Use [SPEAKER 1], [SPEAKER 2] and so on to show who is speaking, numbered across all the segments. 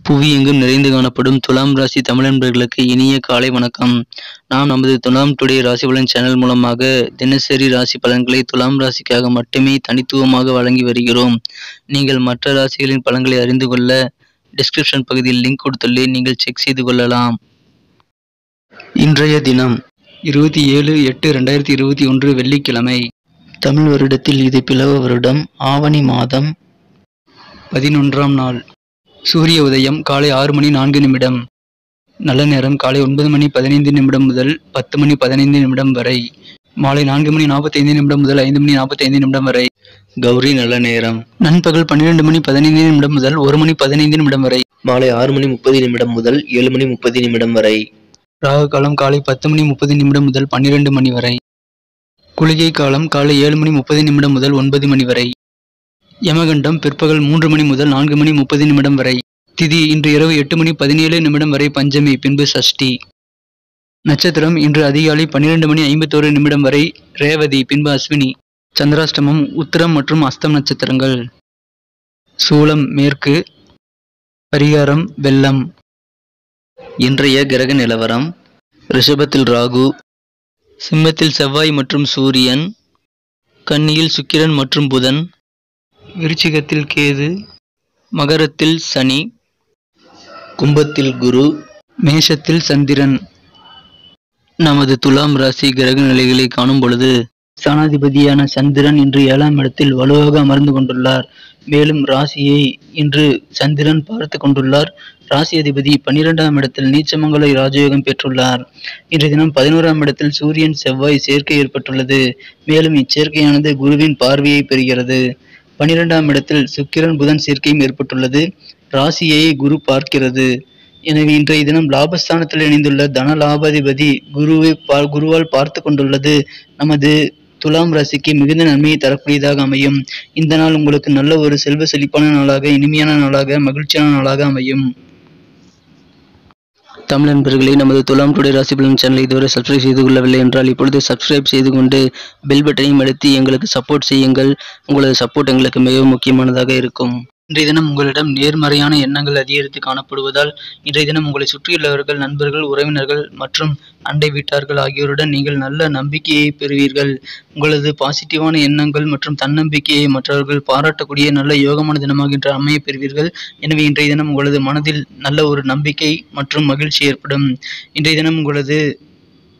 [SPEAKER 1] புவி எங்கும் நிறைந்து காணப்படும் துலாம் ராசி தமிழ் நண்பர்களுக்கு இனிய காலை வணக்கம். நாம் நமது துலாம் டுடே ராசி பலன் சேனல் மூலமாக தினசரி ராசி பலன்களை துலாம் ராசிக்காக மட்டுமே தனித்துவமாக வழங்கி வருகிறோம். நீங்கள் மற்ற ராசிகளின் பலன்களை அறிந்து கொள்ள டிஸ்கிரிப்ஷன் பகுதியில் லிங்க் கொடுத்துள்ளேன், நீங்கள் செக் செய்து கொள்ளலாம். இன்றைய தினம் 27/8/2021 வெள்ளிக்கிழமை. தமிழ் வருடத்தில் இது பிளவ வருடம், ஆவணி மாதம் 11ஆம் நாள். சூரிய உதயம் காலை 6:04 நல்ல நேரம் காலை 9:15 முதல் 10:15 வரை. மாலை 4:45 முதல் 5:45 வரை. கௌரி நல்ல நேரம் நண்பகல் 12:15 முதல் 1:15 வரை.
[SPEAKER 2] மாலை 6:30 முதல் 7:30 வரை.
[SPEAKER 1] ராகு காலம் காலை 10:30 முதல் 12 மணி வரை. குளிகை காலம் காலை 7:30 முதல் 9 மணி வரை. யமகண்டம் பிற்பகல் 3 மணி முதல் 4:30 வரை. திதி இன்று இரவு 8:17 வரை பஞ்சமி, பின்பு சஷ்டி. நட்சத்திரம் இன்று அதிகாலை 12:51 வரை ரேவதி, பின்பு அஸ்வினி. சந்திராஷ்டமம் உத்திரம் மற்றும் அஸ்தம் நட்சத்திரங்கள். சூலம் மேற்கு. பரிகாரம் வெள்ளம்.
[SPEAKER 2] இன்றைய கிரக நிலவரம்:
[SPEAKER 1] ரிஷபத்தில் ராகு, சிம்மத்தில் செவ்வாய் மற்றும் சூரியன், கன்னியில் சுக்கிரன் மற்றும் புதன், விருச்சிகத்தில் கேது, மகரத்தில் சனி,
[SPEAKER 2] கும்பத்தில் குரு,
[SPEAKER 1] மேஷத்தில் சந்திரன். நமது துலாம் ராசி கிரக நிலைகளை காணும் பொழுது ஸ்தானாதிபதியான சந்திரன் இன்று 7ஆம் இடத்தில் வலுவாக அமர்ந்து கொண்டுள்ளார். மேலும் ராசியை இன்று சந்திரன் பார்த்து கொண்டுள்ளார். ராசி அதிபதி 12ஆம் இடத்தில் நீச்சமங்கல ராஜயோகம் பெற்றுள்ளார். இன்றைய தினம் 11ஆம் இடத்தில் சூரியன் செவ்வாய் சேர்க்கை ஏற்பட்டுள்ளது. மேலும் இச்சேர்க்கையானது குருவின் பார்வையை பெறுகிறது. 12ஆம் இடத்தில் சுக்கிரன் புதன் சேர்க்கையும் ஏற்பட்டுள்ளது. ராசியை குரு பார்க்கிறது. எனவே இன்றைய தினம் லாபஸ்தானத்தில் இணைந்துள்ள தன லாபாதிபதி குருவால் பார்த்து கொண்டுள்ளது நமது துலாம் ராசிக்கு மிகுந்த நன்மையை தரக்கூடியதாக அமையும். இந்த நாள் உங்களுக்கு நல்ல ஒரு செல்வ செழிப்பான நாளாக, இனிமையான நாளாக, மகிழ்ச்சியான நாளாக அமையும். தமிழ் நண்பர்களே, நமது துலாம் டுடே ராசி பலன் சேனலை இதுவரை சப்ஸ்கிரைப் செய்து கொள்ளவில்லை என்றால் இப்பொழுது சப்ஸ்கிரைப் செய்து கொண்டு பெல் பட்டனையும் அழுத்தி எங்களுக்கு சப்போர்ட் செய்யுங்கள். உங்களது சப்போர்ட் எங்களுக்கு மிகவும் முக்கியமானதாக இருக்கும். இன்றைய தினம் உங்களிடம் நேர்மறையான எண்ணங்கள் அதிகரித்து காணப்படுவதால் இன்றைய தினம் உங்களை சுற்றியுள்ளவர்கள், நண்பர்கள், உறவினர்கள் மற்றும் அண்டை வீட்டார்கள் ஆகியோருடன் நீங்கள் நல்ல நம்பிக்கையை பெறுவீர்கள். உங்களது பாசிட்டிவான எண்ணங்கள் மற்றும் தன்னம்பிக்கையை மற்றவர்கள் பாராட்டக்கூடிய நல்ல யோகமான தினமாக இன்று அமைய பெறுவீர்கள். எனவே இன்றைய தினம் உங்களது மனதில் நல்ல ஒரு நம்பிக்கை மற்றும் மகிழ்ச்சி ஏற்படும். இன்றைய தினம் உங்களது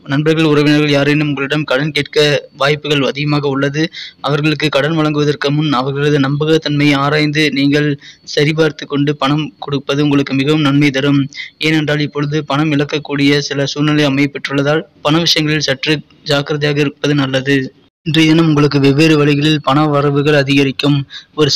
[SPEAKER 1] நண்பர்கள், உறவினர்கள் யாரேனும் உங்களிடம் கடன் கேட்க வாய்ப்புகள் அதிகமாக உள்ளது. அவர்களுக்கு கடன் வழங்குவதற்கு முன் அவர்களது நம்பகத்தன்மையை ஆராய்ந்து நீங்கள் சரிபார்த்து கொண்டு பணம் கொடுப்பது உங்களுக்கு மிகவும் நன்மை தரும். ஏனென்றால் இப்பொழுது பணம் இழக்கக்கூடிய சில சூழ்நிலை அமைய பெற்றுள்ளதால் பண விஷயங்களில் சற்று ஜாக்கிரதையாக இருப்பது நல்லது. இன்றைய தினம் உங்களுக்கு வெவ்வேறு வழிகளில் பண வரவுகள் அதிகரிக்கும். ஒரு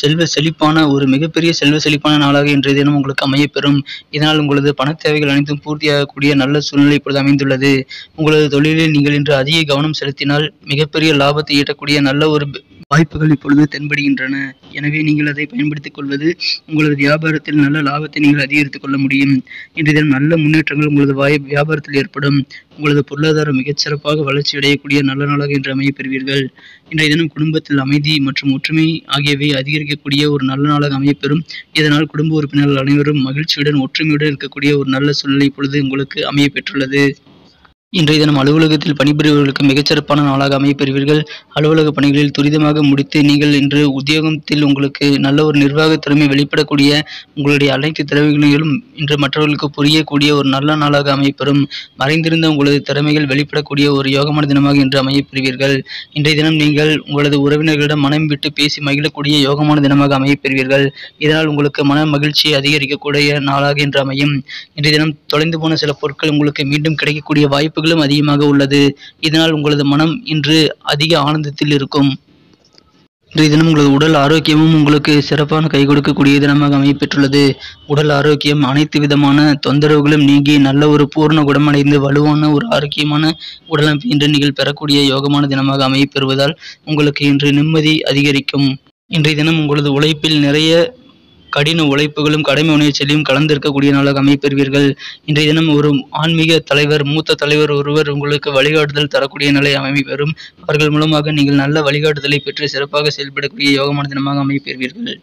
[SPEAKER 1] மிகப்பெரிய செல்வ செழிப்பான நாளாக இன்றைய தினம் உங்களுக்கு அமையப்பெறும். இதனால் உங்களது பண தேவைகள் அனைத்தும் பூர்த்தியாகக்கூடிய நல்ல சூழ்நிலை இப்பொழுது அமைந்துள்ளது. உங்களது தொழிலில் நீங்கள் இன்று அதிக கவனம் செலுத்தினால் மிகப்பெரிய லாபத்தை ஈட்டக்கூடிய நல்ல ஒரு வாய்ப்புகள் இப்பொழுது தென்படுகின்றன. எனவே நீங்கள் அதை பயன்படுத்திக் கொள்வது உங்களது வியாபாரத்தில் நல்ல லாபத்தை நீங்கள் அதிகரித்துக் கொள்ள முடியும். இன்றைய தினம் நல்ல முன்னேற்றங்கள் உங்களது வியாபாரத்தில் ஏற்படும். உங்களது பொருளாதாரம் மிகச்சிறப்பாக வளர்ச்சி அடையக்கூடிய நல்ல நாளாக இன்று அமைய பெறுவீர்கள். இன்றைய தினம் குடும்பத்தில் அமைதி மற்றும் ஒற்றுமை ஆகியவை அதிகரிக்கக்கூடிய ஒரு நல்ல நாளாக அமையப்பெறும். இதனால் குடும்ப உறுப்பினர்கள் அனைவரும் மகிழ்ச்சியுடன் ஒற்றுமையுடன் இருக்கக்கூடிய ஒரு நல்ல சூழ்நிலை இப்பொழுது உங்களுக்கு அமைய பெற்றுள்ளது. இன்றைய தினம் அலுவலகத்தில் பணிபுரிபவர்களுக்கு மிகச்சிறப்பான நாளாக அமையப்பெறுவீர்கள். அலுவலக பணிகளில் துரிதமாக முடித்து நீங்கள் இன்று உத்தியோகத்தில் உங்களுக்கு நல்ல ஒரு நிர்வாக திறமை வெளிப்படக்கூடிய உங்களுடைய அனைத்து திறமைகளும் இன்று மற்றவர்களுக்கு புரியக்கூடிய ஒரு நல்ல நாளாக அமையப்பெறும். மறைந்திருந்த உங்களது திறமைகள் வெளிப்படக்கூடிய ஒரு யோகமான தினமாக இன்று அமையப்பெறுவீர்கள். இன்றைய தினம் நீங்கள் உங்களது உறவினர்களிடம் மனம் விட்டு பேசி மகிழக்கூடிய யோகமான தினமாக அமையப்பெறுவீர்கள். இதனால் உங்களுக்கு மன மகிழ்ச்சியை அதிகரிக்கக்கூடிய நாளாக இன்று அமையும். இன்றைய தினம் தொலைந்து போன சில பொருட்கள் உங்களுக்கு மீண்டும் கிடைக்கக்கூடிய வாய்ப்புகளும் அதிகமாக உள்ளது. இதனால் உங்களது மனம் இன்று அதிக ஆனந்தத்தில் இருக்கும். இன்றைய தினம் உங்களது உடல் ஆரோக்கியமும் உங்களுக்கு சிறப்பான கை கொடுக்கக்கூடிய தினமாக அமையப்பெற்றுள்ளது. உடல் ஆரோக்கியம் அனைத்து விதமான தொந்தரவுகளும் நீங்கி நல்ல ஒரு பூர்ண குணமடைந்து வலுவான ஒரு ஆரோக்கியமான உடலமைப்பு இன்று நீங்கள் பெறக்கூடிய யோகமான தினமாக அமையப்பெறுவதால் உங்களுக்கு இன்று நிம்மதி அதிகரிக்கும். இன்றைய தினம் உங்களது உழைப்பில் நிறைய கடின உழைப்புகளும் கடமை உணர்ச்சியிலும் கலந்திருக்கக்கூடிய நாளாக அமைப்பெறுவீர்கள். இன்றைய தினம் ஒரு ஆன்மீக தலைவர், மூத்த தலைவர் ஒருவர் உங்களுக்கு வழிகாட்டுதல் தரக்கூடிய நிலை அமைப்பெறும். அவர்கள் மூலமாக நீங்கள் நல்ல வழிகாட்டுதலை பெற்று சிறப்பாக செயல்படக்கூடிய யோகமான தினமாக அமைப்பெறுவீர்கள்.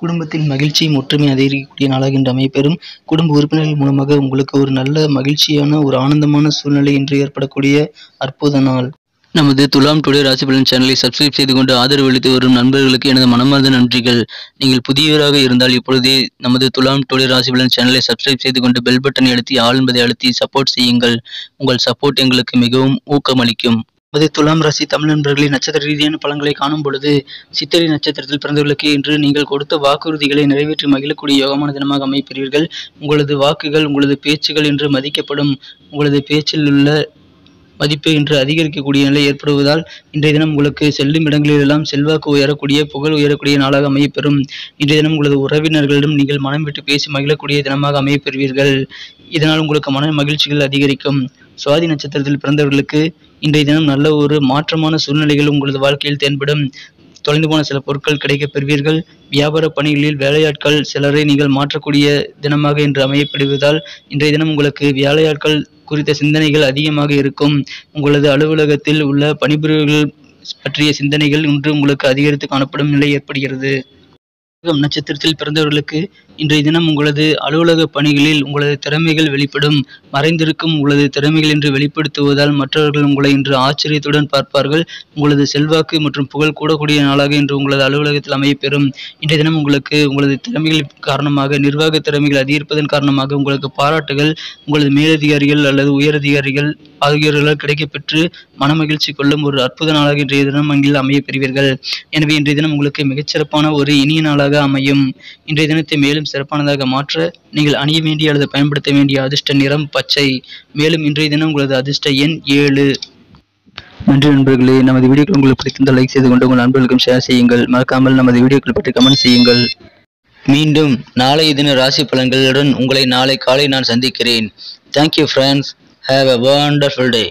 [SPEAKER 1] குடும்பத்தில் மகிழ்ச்சியும் ஒற்றுமை அதிகரிக்கக்கூடிய நாளாக இன்று அமையப்பெறும். குடும்ப உறுப்பினர்கள் மூலமாக உங்களுக்கு ஒரு நல்ல மகிழ்ச்சியான ஒரு ஆனந்தமான சூழ்நிலை இன்று ஏற்படக்கூடிய அற்புத நாள். நமது துலாம் டுடே ராசி பலன் சேனலை சப்ஸ்கிரைப் செய்து கொண்டு ஆதரவு அளித்து வரும் நண்பர்களுக்கு எனது மனமார்ந்த நன்றிகள். நீங்கள் புதியவராக இருந்தால் இப்பொழுதே நமது துலாம் டுடே ராசி பலன் சேனலை சப்ஸ்கிரைப் செய்து கொண்டு பெல் பட்டனை அழுத்தி ஆல் என்பதை அழுத்தி சப்போர்ட் செய்யுங்கள். உங்கள் சப்போர்ட் எங்களுக்கு மிகவும் ஊக்கமளிக்கும். நமது துலாம் ராசி தமிழ் நண்பர்களின் நட்சத்திர ரீதியான பலன்களை காணும் பொழுது, சித்திரை நட்சத்திரத்தில் பிறந்தவர்களுக்கு இன்று நீங்கள் கொடுத்த வாக்குறுதிகளை நிறைவேற்றி மகிழக்கூடிய யோகமான தினமாக அமைப்பீர்கள். உங்களது வாக்குகள், உங்களது பேச்சுகள் இன்று மதிக்கப்படும். உங்களது பேச்சில் உள்ள மதிப்பு இன்று அதிகரிக்கக்கூடிய நிலை ஏற்படுவதால் இன்றைய தினம் உங்களுக்கு செல்லும் இடங்களிலெல்லாம் செல்வாக்கு உயரக்கூடிய, புகழ் உயரக்கூடிய நாளாக அமையப்பெறும். இன்றைய தினம் உங்களது உறவினர்களிடம் நீங்கள் மனம் விட்டு பேசி மகிழக்கூடிய தினமாக அமையப்பெறுவீர்கள். இதனால் உங்களுக்கு மன மகிழ்ச்சிகள் அதிகரிக்கும். சுவாதி நட்சத்திரத்தில் பிறந்தவர்களுக்கு இன்றைய தினம் நல்ல ஒரு மாற்றமான சூழ்நிலைகள் உங்களது வாழ்க்கையில் தென்படும். தொலைந்து போன சில பொருட்கள் கிடைக்கப் பெறுவீர்கள். வியாபார பணிகளில் வேலையாட்கள் சிலரை நீங்கள் மாற்றக்கூடிய தினமாக இன்று அமையப்படுவதால் இன்றைய தினம் உங்களுக்கு வேலையாட்கள் குறித்த சிந்தனைகள் அதிகமாக இருக்கும். உங்களது அலுவலகத்தில் உள்ள பணிபுரிவர்கள் பற்றிய சிந்தனைகள் இன்று உங்களுக்கு அதிகரித்து காணப்படும் நிலை ஏற்படுகிறது. நட்சத்திரத்தில் பிறந்தவர்களுக்கு இன்றைய தினம் உங்களது அலுவலக பணிகளில் உங்களது திறமைகள் வெளிப்படும். மறைந்திருக்கும் உங்களது திறமைகள் என்று வெளிப்படுத்துவதால் மற்றவர்கள் உங்களை இன்று ஆச்சரியத்துடன் பார்ப்பார்கள். உங்களது செல்வாக்கு மற்றும் புகழ் கூடக்கூடிய நாளாக இன்று உங்களது அலுவலகத்தில் அமையப்பெறும். இன்றைய தினம் உங்களுக்கு உங்களது திறமைகள் காரணமாக, நிர்வாக திறமைகள் அதிகரிப்பதன் காரணமாக உங்களுக்கு பாராட்டுகள் உங்களது மேலதிகாரிகள் அல்லது உயரதிகாரிகள் ஆகியோர்களால் கிடைக்கப்பெற்று மனமகிழ்ச்சி கொள்ளும் ஒரு அற்புத நாளாக இன்றைய தினம் அங்கில் அமைய பெறுவீர்கள். எனவே இன்றைய தினம் உங்களுக்கு மிகச்சிறப்பான ஒரு இனிய நாளாக அமையும். இன்றைய தினத்தை மேலும் சிறப்பானதாக மாற்ற நீங்கள் அணிய வேண்டிய அல்லது பயன்படுத்த வேண்டிய அதிர்ஷ்ட நிறம் பச்சை. மேலும் இன்றைய தினம் உங்களது அதிர்ஷ்ட எண் 7. நன்றி நண்பர்களே. நமது வீடியோக்கள் உங்களுக்கு பிடித்திருந்தால் லைக் செய்து கொண்டு உங்கள் நண்பர்களுக்கும் ஷேர் செய்யுங்கள். மறக்காமல் நமது வீடியோக்கள் பற்றி கமெண்ட் செய்யுங்கள். மீண்டும் நாளைய தின ராசி பலன்களுடன் உங்களை நாளை காலை நான் சந்திக்கிறேன். Thank you friends. Have a wonderful day.